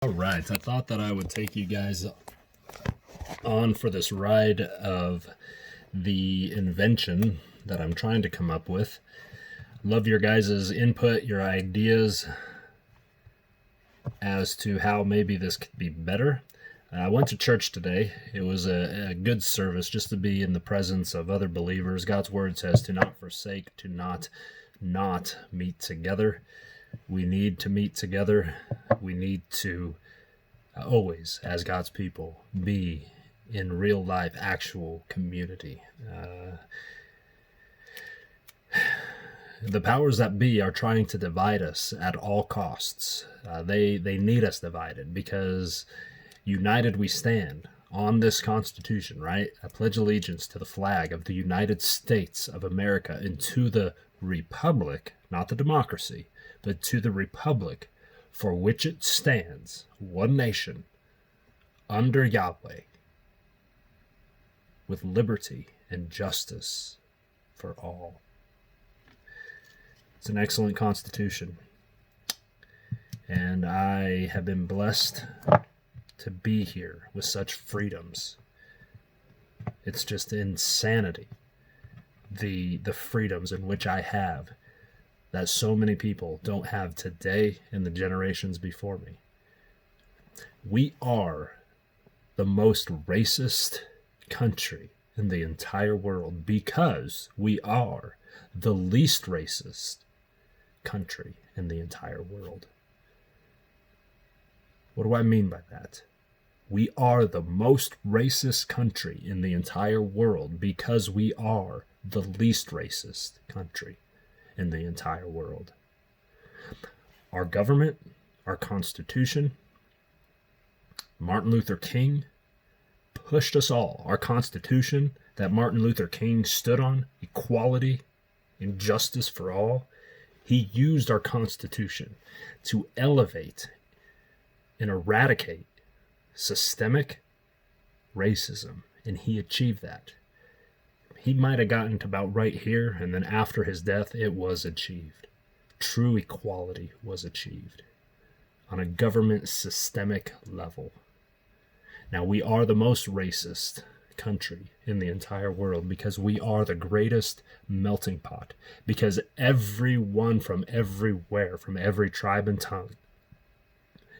All right, I thought that I would take you guys on for this ride of the invention that I'm trying to come up with. Love your guys' input, your ideas as to how maybe this could be better. I went to church today. It was a good service just to be in the presence of other believers. God's word says to not forsake, to not meet together. We need to meet together. We need to always, as God's people, be in real life, actual community. The powers that be are trying to divide us at all costs. They need us divided because united we stand on this Constitution, right? I pledge allegiance to the flag of the United States of America and to the Republic, not the democracy, but to the Republic for which it stands, one nation, under Yahweh, with liberty and justice for all. It's an excellent Constitution, and I have been blessed to be here with such freedoms. It's just insanity, the freedoms in which I have that so many people don't have today and the generations before me. We are the most racist country in the entire world because we are the least racist country in the entire world. What do I mean by that? We are the most racist country in the entire world because we are the least racist country in the entire world. Our government, our Constitution, Martin Luther King pushed us all. Our Constitution that Martin Luther King stood on, equality and justice for all, he used our Constitution to elevate and eradicate systemic racism, and he achieved that. He might have gotten to about right here, and then after his death, it was achieved. True equality was achieved on a government systemic level. Now, we are the most racist country in the entire world because we are the greatest melting pot, because everyone from everywhere, from every tribe and tongue,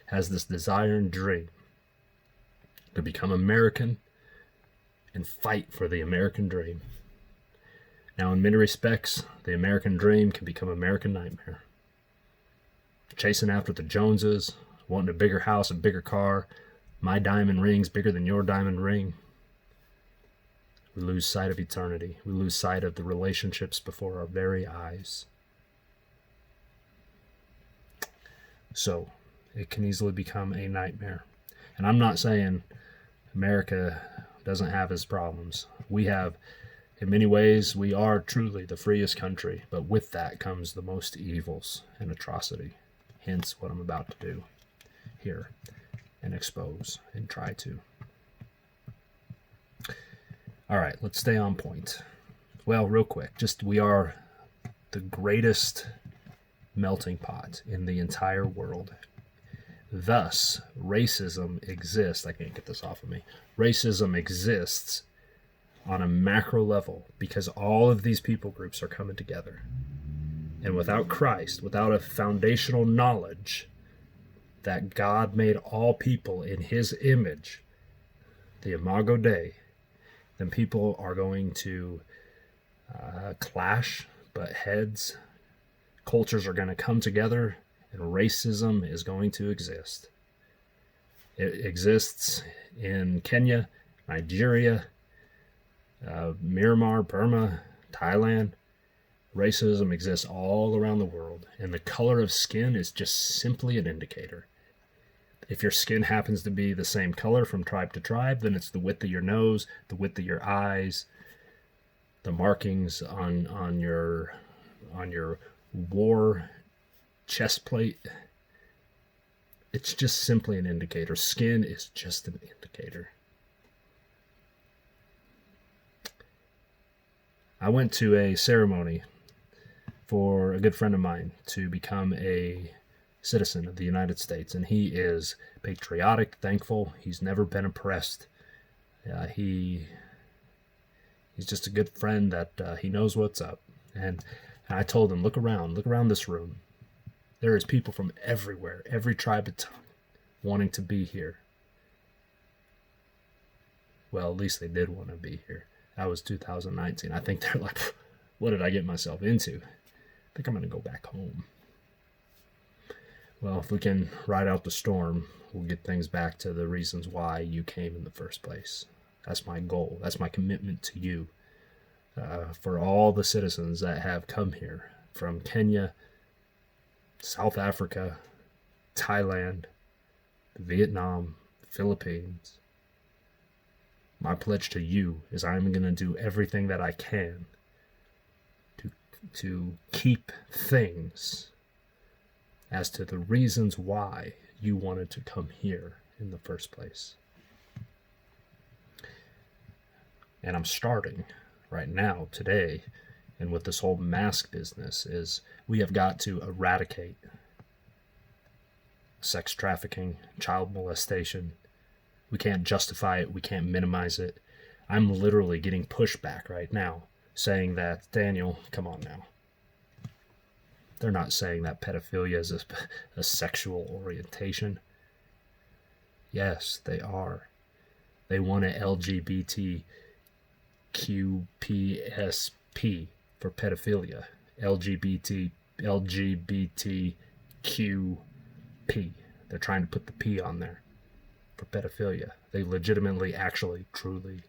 has this desire and dream to become American and fight for the American dream. Now, in many respects, the American dream can become American nightmare. Chasing after the Joneses, wanting a bigger house, a bigger car, my diamond ring's bigger than your diamond ring. We lose sight of eternity. We lose sight of the relationships before our very eyes. So, it can easily become a nightmare. And I'm not saying America doesn't have its problems. We have, in many ways, we are truly the freest country, but with that comes the most evils and atrocity. Hence what I'm about to do here and expose and try to. All right, let's stay on point. Well, real quick, we are the greatest melting pot in the entire world. Thus, racism exists. I can't get this off of me. Racism exists on a macro level because all of these people groups are coming together. And without Christ, without a foundational knowledge that God made all people in his image, the Imago Dei, then people are going to clash, butt heads. Cultures are going to come together, and racism is going to exist. It exists in Kenya, Nigeria, Myanmar, Burma, Thailand. Racism exists all around the world, and the color of skin is just simply an indicator. If your skin happens to be the same color from tribe to tribe, then it's the width of your nose, the width of your eyes, the markings on your war chest plate. It's just simply an indicator. Skin is just an indicator. I went to a ceremony for a good friend of mine to become a citizen of the United States, and he is patriotic, thankful. He's never been oppressed. He's just a good friend that he knows what's up. And I told him, look around this room. There is people from everywhere, every tribe and tongue, wanting to be here. Well, at least they did want to be here. That was 2019. I think they're like, what did I get myself into? I think I'm going to go back home. Well, if we can ride out the storm, we'll get things back to the reasons why you came in the first place. That's my goal. That's my commitment to you. For all the citizens that have come here from Kenya, South Africa, Thailand, Vietnam, Philippines. My pledge to you is I'm going to do everything that I can to keep things as to the reasons why you wanted to come here in the first place. And I'm starting right now, today, and with this whole mask business, is we have got to eradicate sex trafficking, child molestation. We can't justify it. We can't minimize it. I'm literally getting pushback right now saying that, Daniel, come on now. They're not saying that pedophilia is a sexual orientation. Yes, they are. They want an LGBTQPSP for pedophilia. LGBTQP. They're trying to put the P on there for pedophilia. They legitimately, actually, truly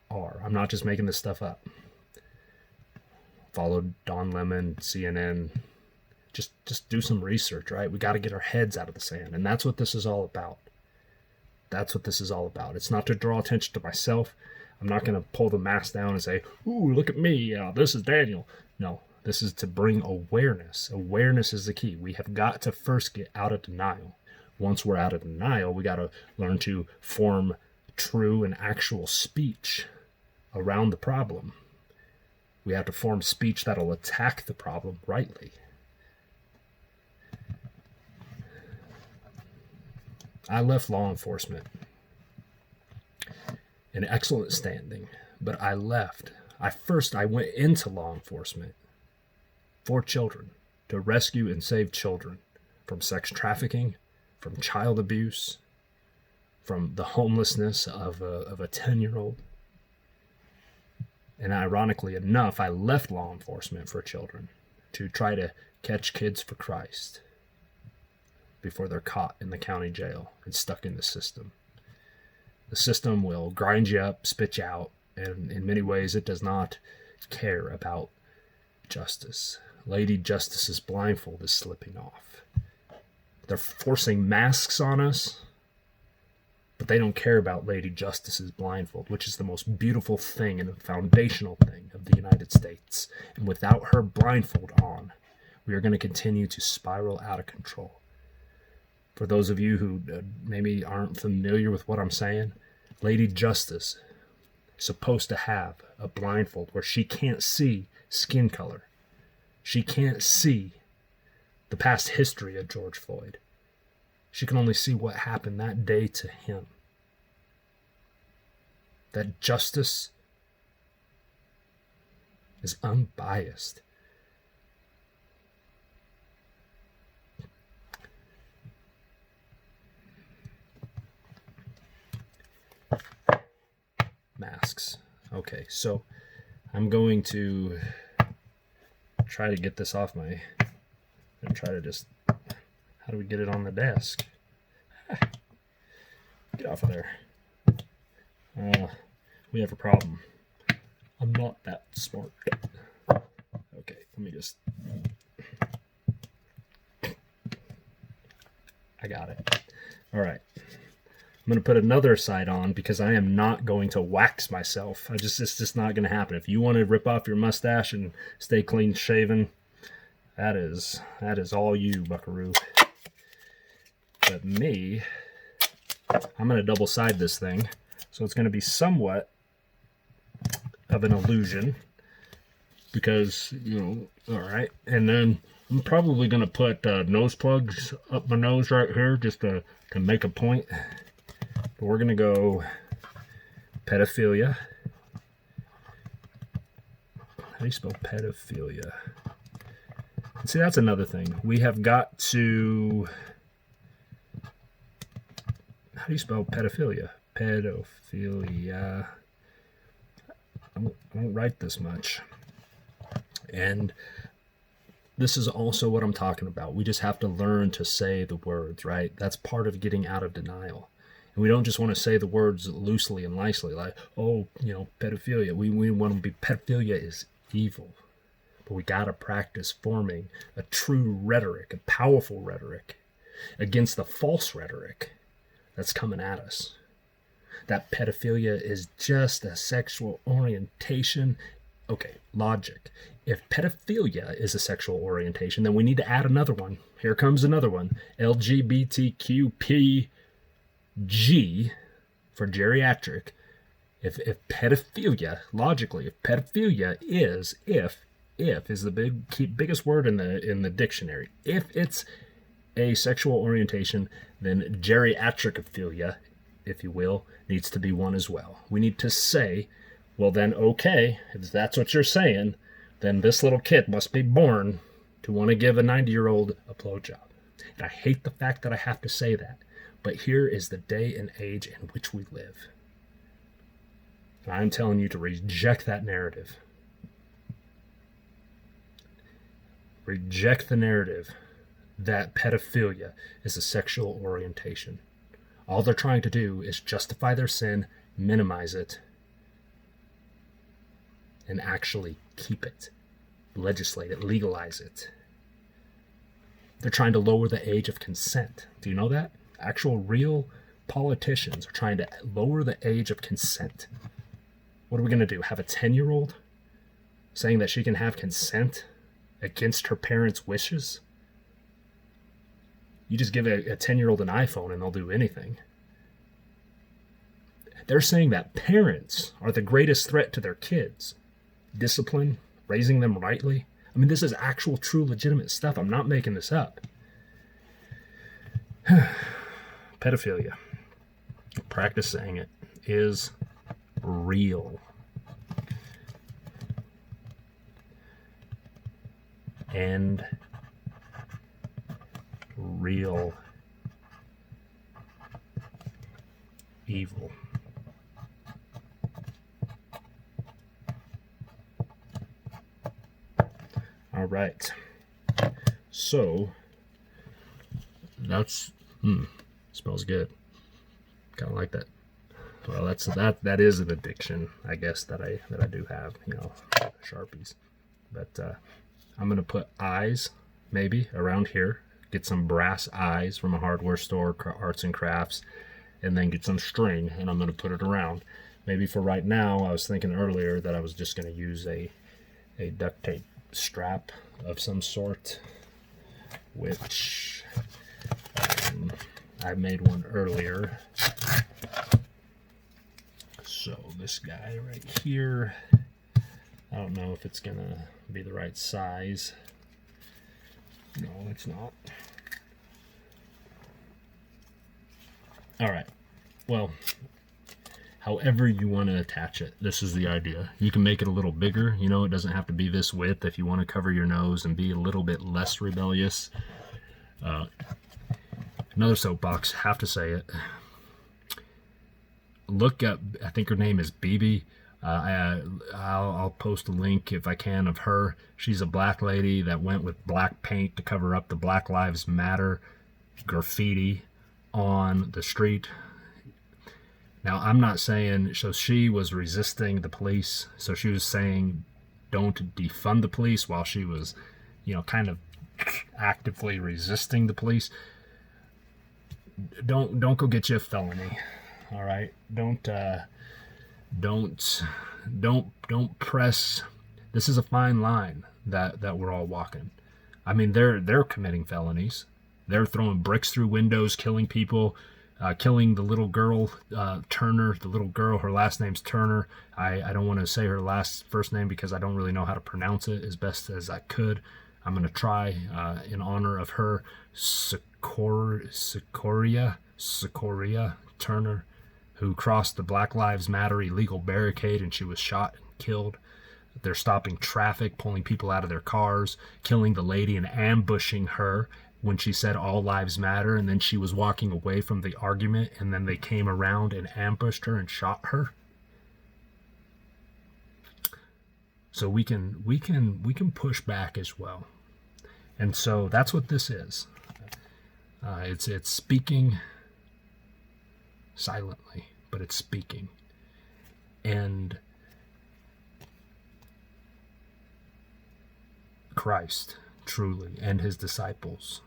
are. I'm not just making this stuff up. Follow Don Lemon, CNN. Just do some research, right? We got to get our heads out of the sand. And that's what this is all about. That's what this is all about. It's not to draw attention to myself. I'm not going to pull the mask down and say, ooh, look at me. This is Daniel. No, this is to bring awareness. Awareness is the key. We have got to first get out of denial. Once we're out of denial, we got to learn to form true and actual speech around the problem. We have to form speech that'll attack the problem rightly. I left law enforcement in excellent standing, but I left. I went into law enforcement for children, to rescue and save children from sex trafficking, from child abuse, from the homelessness of a 10-year-old. And ironically enough, I left law enforcement for children to try to catch kids for Christ before they're caught in the county jail and stuck in the system. The system will grind you up, spit you out, and in many ways it does not care about justice. Lady Justice's blindfold is slipping off. They're forcing masks on us, but they don't care about Lady Justice's blindfold, which is the most beautiful thing and a foundational thing of the United States. And without her blindfold on, we are going to continue to spiral out of control. For those of you who maybe aren't familiar with what I'm saying, Lady Justice is supposed to have a blindfold where she can't see skin color. She can't see the past history of George Floyd. She can only see what happened that day to him. That justice is unbiased. Masks. Okay, so I'm going to try to get this off my... and try to just... How do we get it on the desk? Get off of there. We have a problem. I'm not that smart. Okay, let me just... I got it. All right. I'm going to put another side on because I am not going to wax myself. It's just not going to happen. If you want to rip off your mustache and stay clean shaven, that is all you, buckaroo. But me, I'm going to double side this thing. So it's going to be somewhat of an illusion because, all right. And then I'm probably going to put nose plugs up my nose right here just to make a point. But we're going to go pedophilia. How do you spell pedophilia? See, that's another thing. We have got to... How do you spell pedophilia? Pedophilia. I won't write this much. And this is also what I'm talking about. We just have to learn to say the words, right? That's part of getting out of denial. And we don't just want to say the words loosely and nicely, like, oh, pedophilia. We want to be, pedophilia is evil. But we got to practice forming a true rhetoric, a powerful rhetoric, against the false rhetoric that's coming at us. That pedophilia is just a sexual orientation. Okay, logic. If pedophilia is a sexual orientation, then we need to add another one. Here comes another one. LGBTQPG for geriatric. If pedophilia, logically, if pedophilia is, if is the biggest word in the dictionary. If it's a sexual orientation, then geriatricophilia, if you will, needs to be one as well. We need to say, well then, okay, if that's what you're saying, then this little kid must be born to want to give a 90-year-old a blowjob. And I hate the fact that I have to say that, but here is the day and age in which we live. And I'm telling you to reject that narrative. Reject the narrative that pedophilia is a sexual orientation. All they're trying to do is justify their sin, minimize it, and actually keep it, legislate it, legalize it. They're trying to lower the age of consent. Do you know that? Actual real politicians are trying to lower the age of consent. What are we going to do? Have a 10-year-old saying that she can have consent against her parents' wishes? You just give a 10-year-old an iPhone and they'll do anything. They're saying that parents are the greatest threat to their kids. Discipline, raising them rightly. I mean, this is actual, true, legitimate stuff. I'm not making this up. Pedophilia, practice saying it, is real. And real evil. All right. So that's smells good. Kind of like that. Well, that is an addiction, I guess, that I do have, Sharpies. But I'm gonna put eyes maybe around here. Get some brass eyes from a hardware store, arts and crafts, and then get some string, and I'm gonna put it around. Maybe for right now, I was thinking earlier that I was just gonna use a duct tape strap of some sort, which I made one earlier. So this guy right here, I don't know if it's gonna be the right size. No, it's not. All right, well, however you want to attach it, this is the idea. You can make it a little bigger, it doesn't have to be this width if you want to cover your nose and be a little bit less rebellious. Another soapbox, have to say it. Look up, I think her name is BB. I'll post a link if I can of her. She's a black lady that went with black paint to cover up the Black Lives Matter graffiti on the street. Now, I'm not saying, so she was resisting the police, so she was saying don't defund the police while she was, kind of actively resisting the police. Don't go get you a felony, all right? Don't press. This is a fine line that we're all walking. I mean, they're committing felonies. They're throwing bricks through windows, killing people. Killing the little girl, Turner, the little girl, her last name's Turner. I don't want to say her first name because I don't really know how to pronounce it as best as I could. I'm going to try, in honor of her, Sikoria Turner, who crossed the Black Lives Matter illegal barricade and she was shot and killed. They're stopping traffic, pulling people out of their cars, killing the lady and ambushing her when she said all lives matter, and then she was walking away from the argument, and then they came around and ambushed her and shot her. So we can push back as well. And so that's what this is. It's speaking silently, but it's speaking. And Christ, truly, and his disciples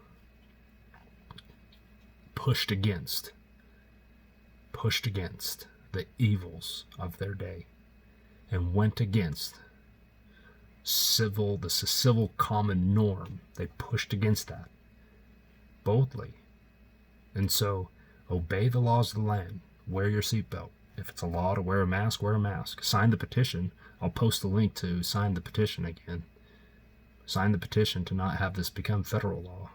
pushed against the evils of their day and went against the civil common norm. They pushed against that boldly. And so obey the laws of the land. Wear your seatbelt. If it's a law to wear a mask, wear a mask. Sign the petition. I'll post the link to sign the petition again. Sign the petition to not have this become federal law.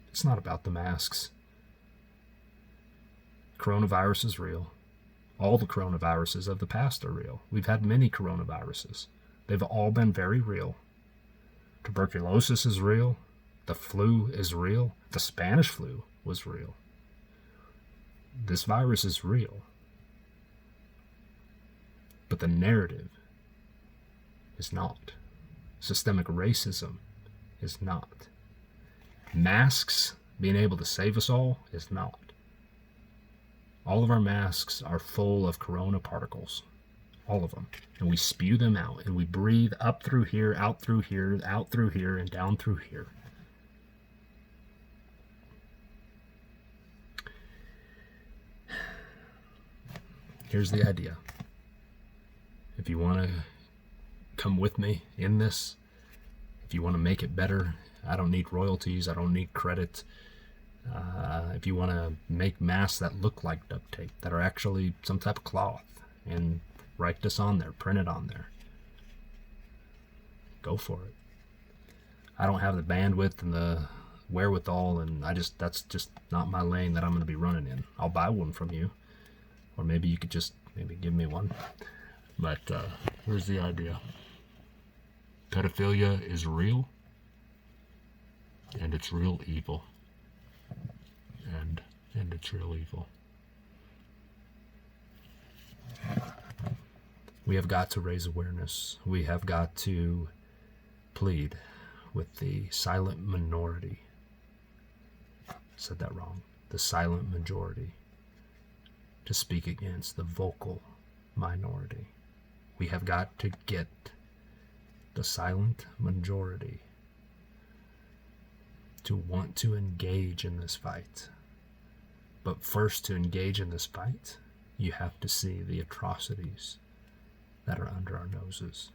It's not about the masks. Coronavirus is real. All the coronaviruses of the past are real. We've had many coronaviruses. They've all been very real. Tuberculosis is real. The flu is real. The Spanish flu was real. This virus is real. But the narrative is not. Systemic racism is not. Masks being able to save us all is not. All of our masks are full of corona particles. All of them. And we spew them out. And we breathe up through here, out through here, out through here, and down through here. Here's the idea. If you want to come with me in this, if you want to make it better, I don't need royalties, I don't need credit. If you want to make masks that look like duct tape, that are actually some type of cloth, and write this on there, print it on there, go for it. I don't have the bandwidth and the wherewithal, and that's just not my lane that I'm going to be running in. I'll buy one from you, or maybe you could just give me one. But here's the idea. Pedophilia is real, and it's real evil. And it's real evil. We have got to raise awareness. We have got to plead with the silent minority. Said that wrong. The silent majority. To speak against the vocal minority. We have got to get the silent majority to want to engage in this fight. But first, to engage in this fight, you have to see the atrocities that are under our noses.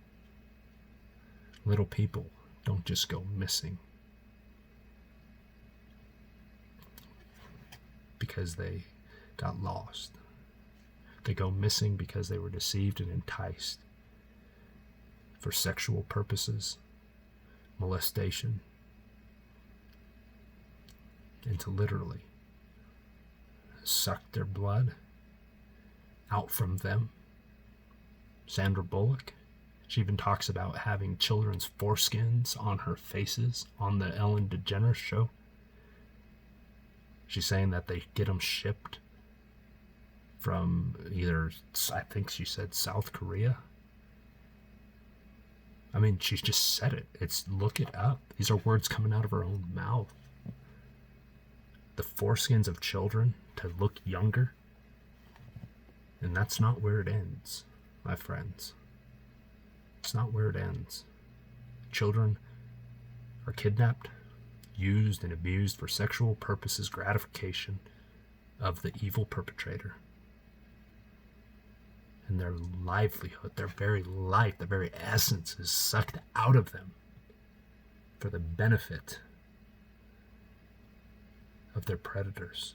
Little people don't just go missing because they got lost. They go missing because they were deceived and enticed for sexual purposes, molestation, and to literally suck their blood out from them. Sandra Bullock, she even talks about having children's foreskins on her faces on the Ellen DeGeneres show. She's saying that they get them shipped from either, I think she said, South Korea. I mean, she's just said it. Look it up. These are words coming out of her own mouth. The foreskins of children to look younger. And that's not where it ends, my friends. It's not where it ends. Children are kidnapped, used and abused for sexual purposes, gratification of the evil perpetrator. And their livelihood, their very life, their very essence is sucked out of them for the benefit of their predators.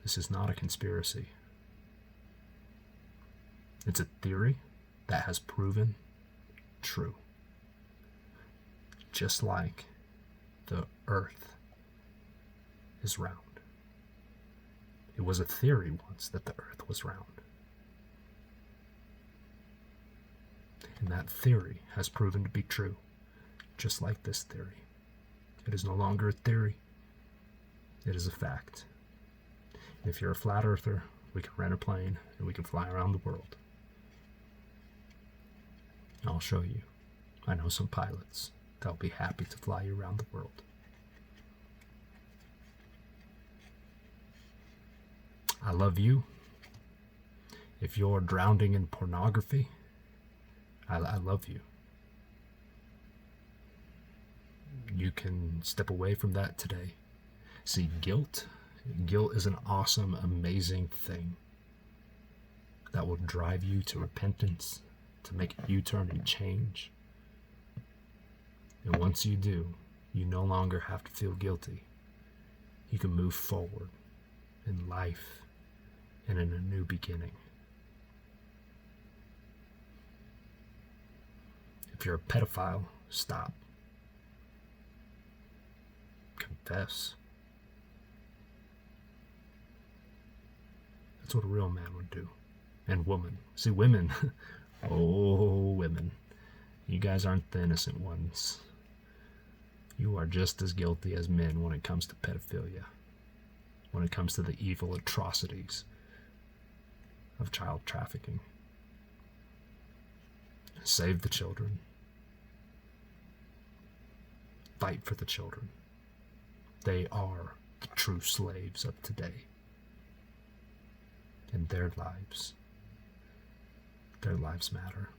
This is not a conspiracy. It's a theory that has proven true. Just like the earth is round. It was a theory once that the earth was round. And that theory has proven to be true, just like this theory. It is no longer a theory. It is a fact. And if you're a flat earther, we can rent a plane and we can fly around the world. I'll show you. I know some pilots that'll be happy to fly you around the world. I love you. If you're drowning in pornography, I love you. You can step away from that today. See, guilt is an awesome, amazing thing that will drive you to repentance, to make a U-turn and change. And once you do, you no longer have to feel guilty. You can move forward in life and in a new beginning. If you're a pedophile, stop. Confess. That's what a real man would do. And woman. See, women, oh, women, you guys aren't the innocent ones. You are just as guilty as men when it comes to pedophilia, when it comes to the evil atrocities of child trafficking. Save the children. Fight for the children. They are the true slaves of today. And their lives matter.